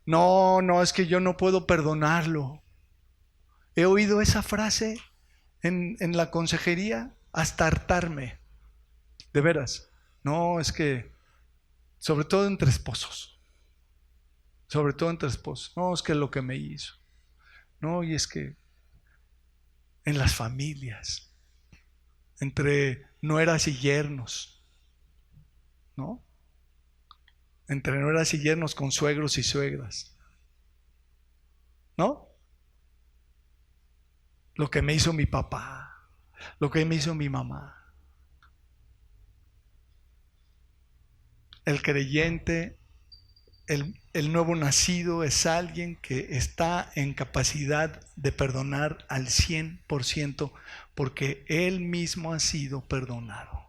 No, es que yo no puedo perdonarlo. He oído esa frase en la consejería hasta hartarme. De veras. No, es que, sobre todo entre esposos. No, es que lo que me hizo. No, y es que en las familias, entre nueras y yernos, ¿no? Entre nueras y yernos con suegros y suegras, ¿no? Lo que me hizo mi papá, lo que me hizo mi mamá. El creyente El nuevo nacido es alguien que está en capacidad de perdonar al 100% porque él mismo ha sido perdonado.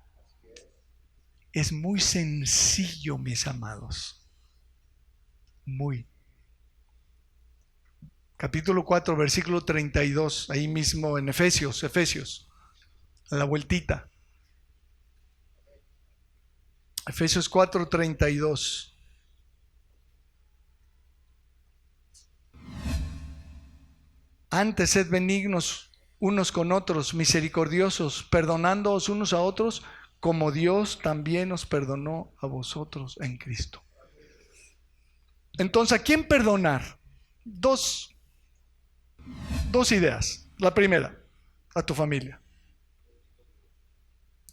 Es muy sencillo, mis amados. Muy. Capítulo 4, versículo 32, ahí mismo en Efesios, a la vueltita. Efesios 4, 32. Antes sed benignos unos con otros, misericordiosos, perdonándoos unos a otros, como Dios también os perdonó a vosotros en Cristo. Entonces, ¿a quién perdonar? Dos ideas. La primera, a tu familia.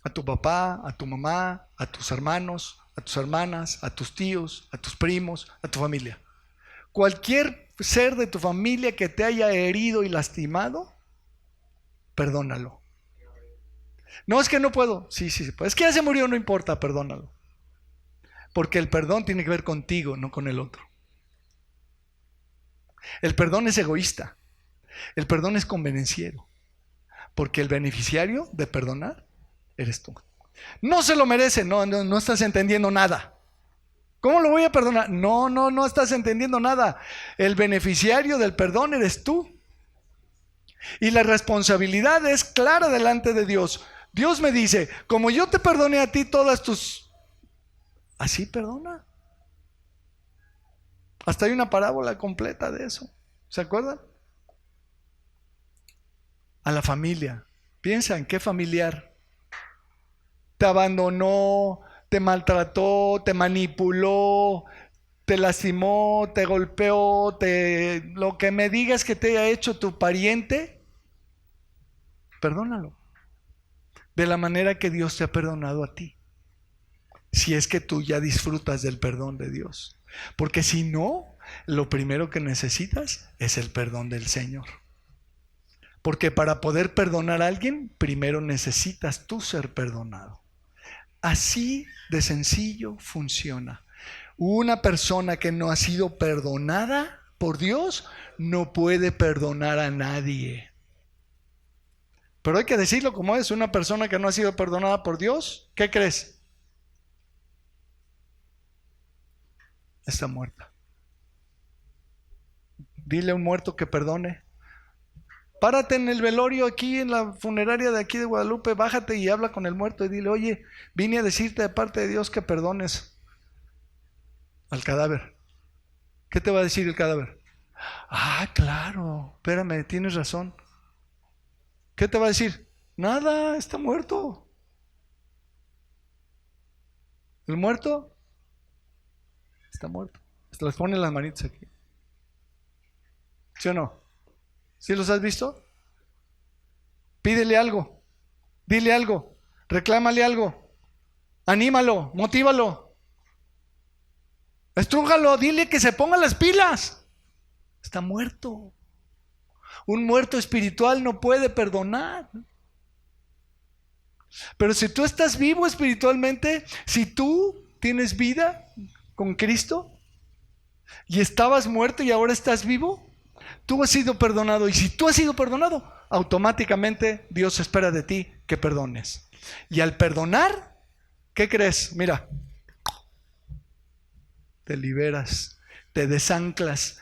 A tu papá, a tu mamá, a tus hermanos, a tus hermanas, a tus tíos, a tus primos, a tu familia. Cualquier ser de tu familia que te haya herido y lastimado, perdónalo. No, es que no puedo. Sí, es que ya se murió, no importa, perdónalo. Porque el perdón tiene que ver contigo, no con el otro. El perdón es egoísta. El perdón es convenenciero. Porque el beneficiario de perdonar eres tú. No se lo merece, no estás entendiendo nada. ¿Cómo lo voy a perdonar? No estás entendiendo nada. El beneficiario del perdón eres tú. Y la responsabilidad es clara delante de Dios. Dios me dice, como yo te perdoné a ti todas tus... Así perdona. Hasta hay una parábola completa de eso. ¿Se acuerdan? A la familia. Piensa en qué familiar te abandonó, te maltrató, te manipuló, te lastimó, te golpeó, lo que me digas que te haya hecho tu pariente, perdónalo. De la manera que Dios te ha perdonado a ti. Si es que tú ya disfrutas del perdón de Dios. Porque si no, lo primero que necesitas es el perdón del Señor. Porque para poder perdonar a alguien, primero necesitas tú ser perdonado. Así de sencillo funciona. Una persona que no ha sido perdonada por Dios no puede perdonar a nadie. Pero hay que decirlo como es, una persona que no ha sido perdonada por Dios, ¿qué crees? Está muerta. Dile a un muerto que perdone. Párate en el velorio aquí en la funeraria de aquí de Guadalupe, bájate y habla con el muerto y dile, oye, vine a decirte de parte de Dios que perdones al cadáver. ¿Qué te va a decir el cadáver? Ah, claro, espérame, tienes razón. ¿Qué te va a decir? Nada, está muerto. ¿El muerto? Está muerto. Se les ponen las manitas aquí. ¿Sí o no? ¿Sí los has visto? Pídele algo, dile algo, reclámale algo, anímalo, motívalo, estrújalo, dile que se ponga las pilas. Está muerto. Un muerto espiritual no puede perdonar. Pero si tú estás vivo espiritualmente, si tú tienes vida con Cristo y estabas muerto y ahora estás vivo, tú has sido perdonado. Y si tú has sido perdonado, automáticamente Dios espera de ti que perdones. Y al perdonar, ¿qué crees? Mira, te liberas, te desanclas,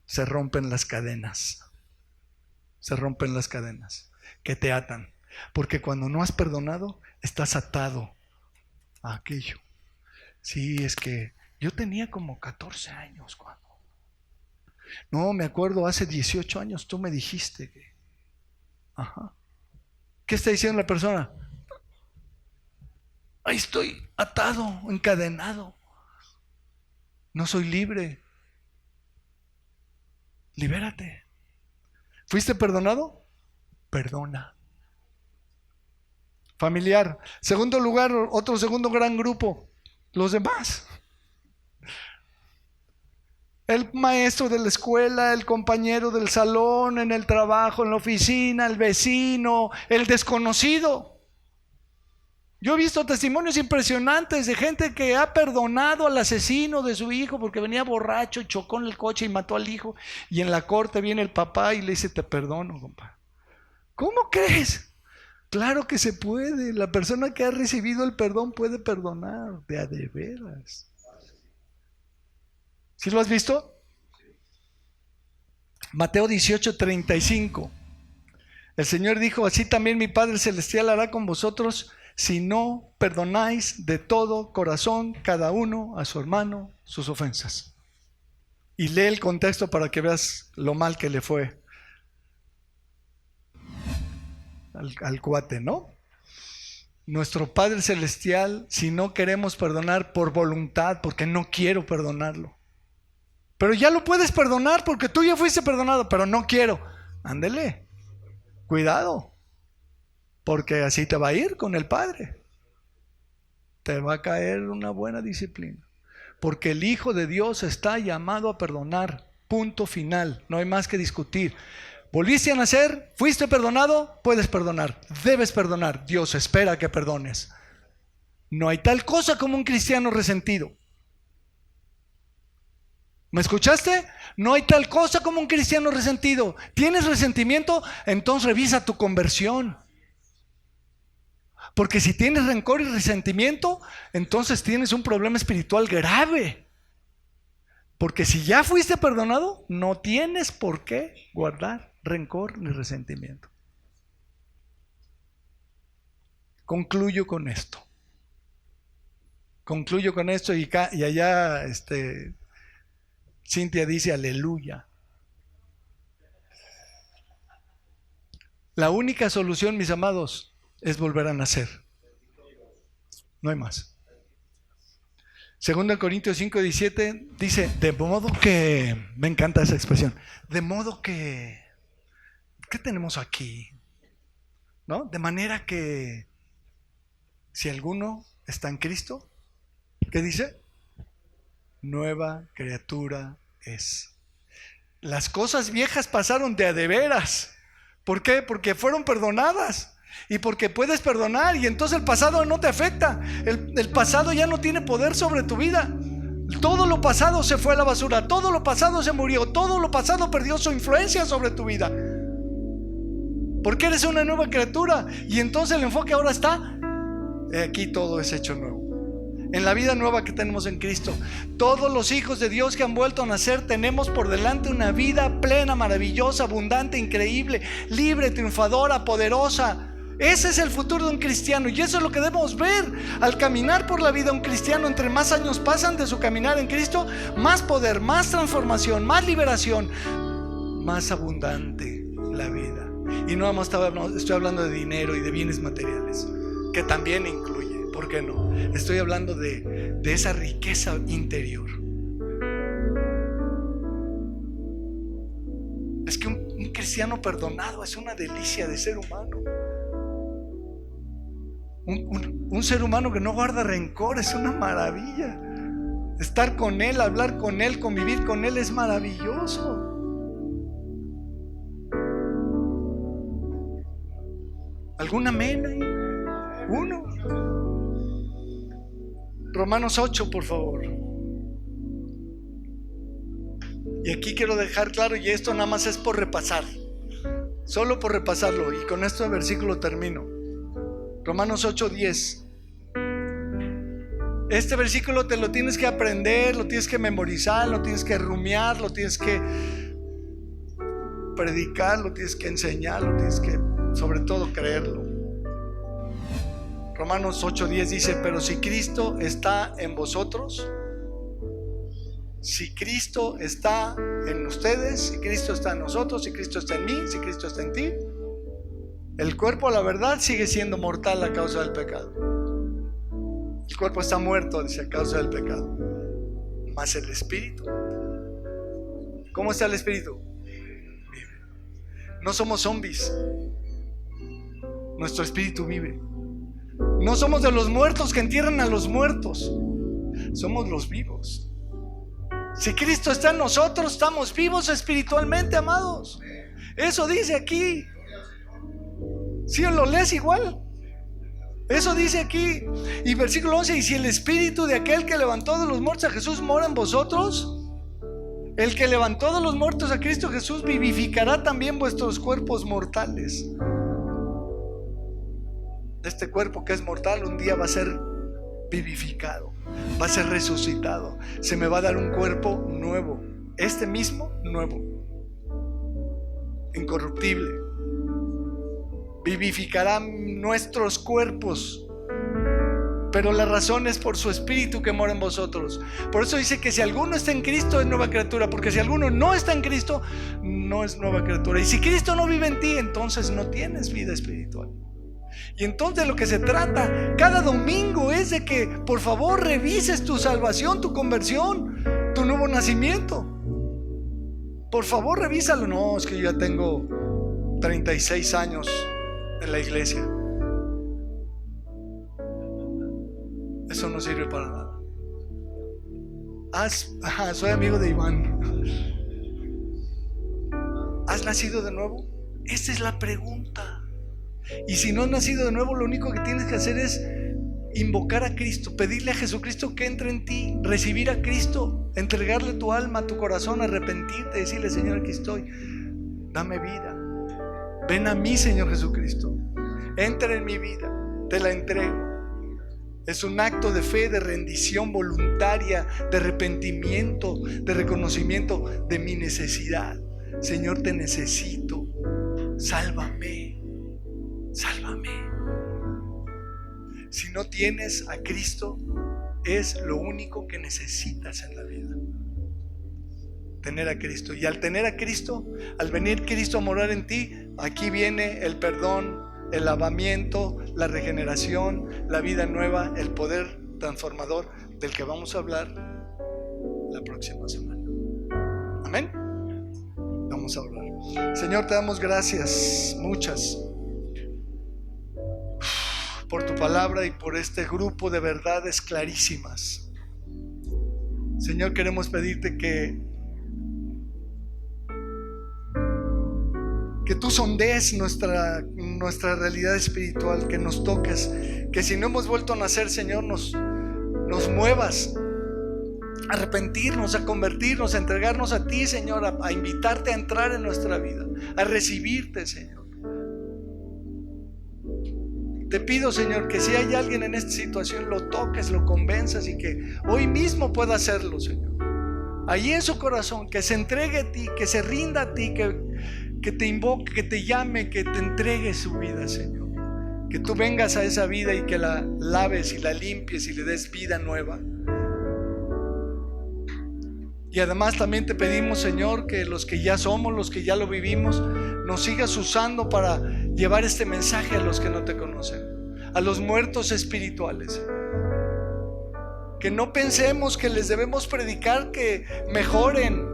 se rompen las cadenas. Se rompen las cadenas que te atan. Porque cuando no has perdonado, estás atado a aquello. Sí, es que yo tenía como 14 años cuando... No, me acuerdo, hace 18 años tú me dijiste que... Ajá. ¿Qué está diciendo la persona? Ahí estoy atado, encadenado. No soy libre. Libérate. ¿Fuiste perdonado? Perdona. Familiar. Segundo lugar, otro segundo gran grupo, los demás. El maestro de la escuela, el compañero del salón, en el trabajo, en la oficina, el vecino, el desconocido. Yo he visto testimonios impresionantes de gente que ha perdonado al asesino de su hijo porque venía borracho y chocó en el coche y mató al hijo. Y en la corte viene el papá y le dice: te perdono, compa. ¿Cómo crees? Claro que se puede. La persona que ha recibido el perdón puede perdonar de veras. ¿Sí lo has visto? Mateo 18:35. El Señor dijo: así también mi Padre Celestial hará con vosotros si no perdonáis de todo corazón cada uno a su hermano sus ofensas. Y lee el contexto para que veas lo mal que le fue al cuate, ¿no? Nuestro Padre Celestial, si no queremos perdonar por voluntad, porque no quiero perdonarlo, pero ya lo puedes perdonar porque tú ya fuiste perdonado, pero no quiero, ándele, cuidado, porque así te va a ir con el Padre. Te va a caer una buena disciplina, porque el Hijo de Dios está llamado a perdonar, punto final, no hay más que discutir. Volviste a nacer, fuiste perdonado, puedes perdonar, debes perdonar. Dios espera que perdones. No hay tal cosa como un cristiano resentido. ¿Me escuchaste? No hay tal cosa como un cristiano resentido. ¿Tienes resentimiento? Entonces revisa tu conversión. Porque si tienes rencor y resentimiento, entonces tienes un problema espiritual grave. Porque si ya fuiste perdonado, no tienes por qué guardar rencor ni resentimiento. Concluyo con esto y allá Cintia dice aleluya. La única solución, mis amados, es volver a nacer. No hay más. 2 Corintios 5:17 dice: de modo que, me encanta esa expresión, de modo que, ¿qué tenemos aquí? ¿No? De manera que si alguno está en Cristo, ¿qué dice? Nueva criatura es. Las cosas viejas pasaron de a de veras. ¿Por qué? Porque fueron perdonadas. Y porque puedes perdonar, y entonces el pasado no te afecta. El pasado ya no tiene poder sobre tu vida. Todo lo pasado se fue a la basura, todo lo pasado se murió, todo lo pasado perdió su influencia sobre tu vida, porque eres una nueva criatura. Y entonces el enfoque ahora está aquí, todo es hecho nuevo. En la vida nueva que tenemos en Cristo, todos los hijos de Dios que han vuelto a nacer tenemos por delante una vida plena, maravillosa, abundante, increíble, libre, triunfadora, poderosa. Ese es el futuro de un cristiano, y eso es lo que debemos ver al caminar por la vida. Un cristiano, entre más años pasan de su caminar en Cristo, más poder, más transformación, más liberación, más abundante la vida. Y no estoy hablando de dinero y de bienes materiales, que también incluye, ¿por qué no? Estoy hablando de esa riqueza interior. Es que un cristiano perdonado es una delicia de ser humano. Un ser humano que no guarda rencor es una maravilla. Estar con él, hablar con él, convivir con él es maravilloso. ¿Algún amén ahí? Uno. Romanos 8, por favor. Y aquí quiero dejar claro, y esto nada más es por repasar, solo por repasarlo, y con este versículo termino. Romanos 8:10. Este versículo te lo tienes que aprender, lo tienes que memorizar, lo tienes que rumiar, lo tienes que predicar, lo tienes que enseñar, lo tienes que, sobre todo, creerlo. Romanos 8:10 dice: pero si Cristo está en vosotros, si Cristo está en ustedes, si Cristo está en nosotros, si Cristo está en mí, si Cristo está en ti, el cuerpo, la verdad, sigue siendo mortal a causa del pecado. El cuerpo está muerto, dice, a causa del pecado. Mas el espíritu, ¿cómo está el espíritu? Vive. No somos zombies. Nuestro espíritu vive. No somos de los muertos que entierran a los muertos. Somos los vivos. Si Cristo está en nosotros, estamos vivos espiritualmente, amados. Eso dice aquí. ¿Sí lo lees igual? Eso dice aquí. Y versículo 11, y si el espíritu de aquel que levantó de los muertos a Jesús mora en vosotros, el que levantó de los muertos a Cristo Jesús vivificará también vuestros cuerpos mortales. Este cuerpo que es mortal un día va a ser vivificado, va a ser resucitado. Se me va a dar un cuerpo nuevo, este mismo nuevo, incorruptible. Vivificará nuestros cuerpos, pero la razón es por su espíritu que mora en vosotros. Por eso dice que si alguno está en Cristo es nueva criatura, porque si alguno no está en Cristo no es nueva criatura. Y si Cristo no vive en ti, entonces no tienes vida espiritual. Y entonces lo que se trata cada domingo es de que por favor revises tu salvación, tu conversión, tu nuevo nacimiento. Por favor revísalo. No, es que yo ya tengo 36 años en la iglesia. Eso no sirve para nada. Soy amigo de Iván. ¿Has nacido de nuevo? Esta es la pregunta. Y si no has nacido de nuevo, lo único que tienes que hacer es invocar a Cristo, pedirle a Jesucristo que entre en ti, recibir a Cristo, entregarle tu alma, tu corazón, arrepentirte, decirle: Señor, aquí estoy, dame vida, ven a mí, Señor Jesucristo, entra en mi vida, te la entrego. Es un acto de fe, de rendición voluntaria, de arrepentimiento, de reconocimiento de mi necesidad. Señor, te necesito, sálvame, sálvame. Si no tienes a Cristo, es lo único que necesitas en la vida, tener a Cristo. Y al tener a Cristo, al venir Cristo a morar en ti, aquí viene el perdón, el lavamiento, la regeneración, la vida nueva, el poder transformador del que vamos a hablar la próxima semana. Amén. Vamos a orar. Señor, te damos gracias, muchas, por tu palabra y por este grupo de verdades clarísimas. Señor, queremos pedirte que tú sondees nuestra realidad espiritual, que nos toques, que si no hemos vuelto a nacer, Señor, nos muevas a arrepentirnos, a convertirnos, a entregarnos a ti, Señor, a invitarte a entrar en nuestra vida, a recibirte, Señor. Te pido, Señor, que si hay alguien en esta situación, lo toques, lo convenzas y que hoy mismo pueda hacerlo, Señor. Allí en su corazón, que se entregue a ti, que se rinda a ti, que te invoque, que te llame, que te entregue su vida, Señor. Que tú vengas a esa vida y que la laves y la limpies y le des vida nueva. Y además también te pedimos, Señor, que los que ya somos, los que ya lo vivimos, nos sigas usando para llevar este mensaje a los que no te conocen, a los muertos espirituales. Que no pensemos que les debemos predicar que mejoren.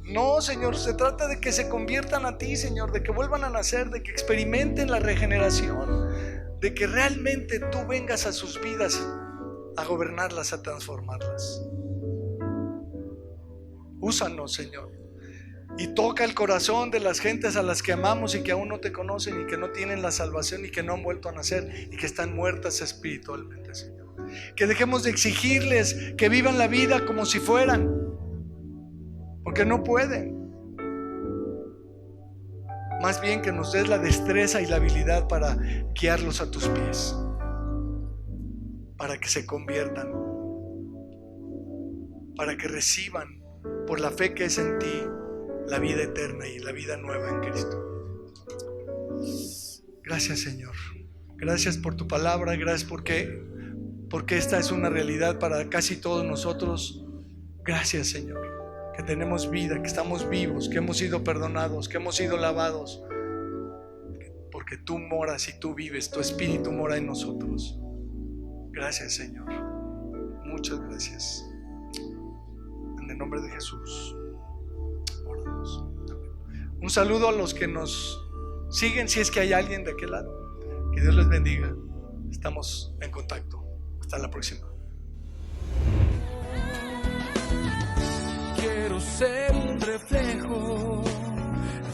No, Señor, se trata de que se conviertan a ti, Señor, de que vuelvan a nacer, de que experimenten la regeneración, de que realmente tú vengas a sus vidas a gobernarlas, a transformarlas. Úsanos, Señor, y toca el corazón de las gentes a las que amamos y que aún no te conocen y que no tienen la salvación y que no han vuelto a nacer y que están muertas espiritualmente, Señor. Que dejemos de exigirles que vivan la vida como si fueran, porque no pueden. Más bien que nos des la destreza y la habilidad para guiarlos a tus pies, para que se conviertan, para que reciban por la fe que es en ti la vida eterna y la vida nueva en Cristo. Gracias, Señor. Gracias por tu palabra. Gracias porque esta es una realidad para casi todos nosotros. Gracias, Señor, que tenemos vida, que estamos vivos, que hemos sido perdonados, que hemos sido lavados, porque tú moras y tú vives, tu espíritu mora en nosotros. Gracias, Señor. Muchas gracias. En el nombre de Jesús oramos. Un saludo a los que nos siguen, si es que hay alguien de aquel lado. Que Dios les bendiga. Estamos en contacto. Hasta la próxima. Quiero ser un reflejo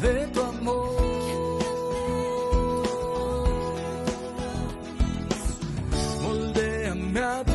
de tu amor. me adueño